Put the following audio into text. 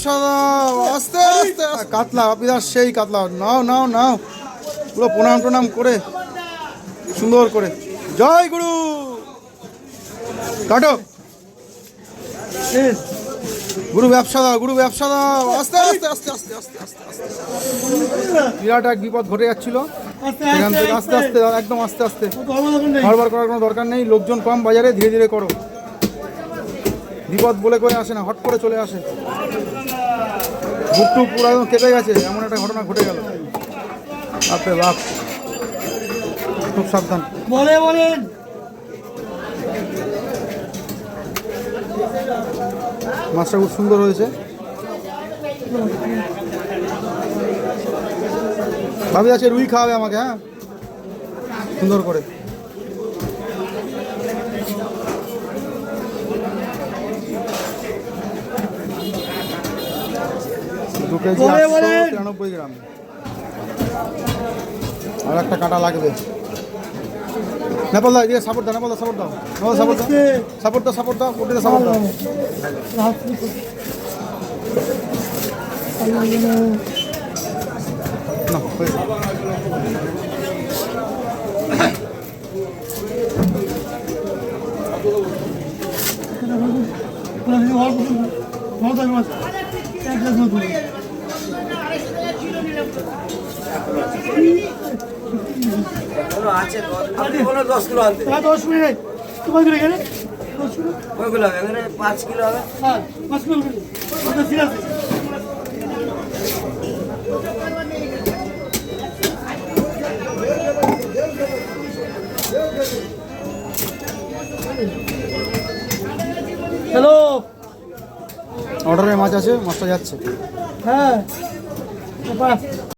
ব্যবসা দাও, আস্তে আস্তে কাতলা অপিদার সেই কাতলা, নাও নাও নাও, পুরো প্রণাম টনাম করে সুন্দর করে, জয় গুরু কাটো, গুরু ব্যবসা দাও, গুরু ব্যবসা দাও, আস্তে আস্তে আস্তে আস্তে আস্তে আস্তে আস্তে, বিরাট এক বিপদ ঘটে যাচ্ছিল, সেখান থেকে আস্তে আস্তে একদম আস্তে আস্তে, হড়বড় করার কোনো দরকার নেই, লোকজন কম বাজারে, ধীরে ধীরে করো, বিপদ বলে করে আসে না, হট করে চলে আসে, বুকটু পুরো একদম কেঁপে গেছে, এমন একটা ঘটনা ঘটে গেল, বাপরে বাপ, খুব সাবধান। বলেন মাছটা খুব সুন্দর হয়েছে, ভাবি আছে রুই খাওয়াবে আমাকে, হ্যাঁ সুন্দর করে, দু কেজি 893 গ্রাম, আর একটা কাঁটা লাগবে। নেপাল দা এদিকে সাপোর্ট দাও, নেপাল দা সাপোর্ট দাও, সাপোর্ট দাও, সাপোর্ট দাও, সাপোর্ট দাও, ওটিতে সাপোর্ট দাও। না হয়েছে। আছে 10 কিলো আনতে, 10 মিনিট তোমার করে গেলে কয়গুলো হবে? এখানে 5 কিলো হবে। হ্যাঁ 5 কিলো ওটা সিরিয়াস হ্যালো, অর্ডারে মাছ আছে, মাছটা যাচ্ছে। হ্যাঁ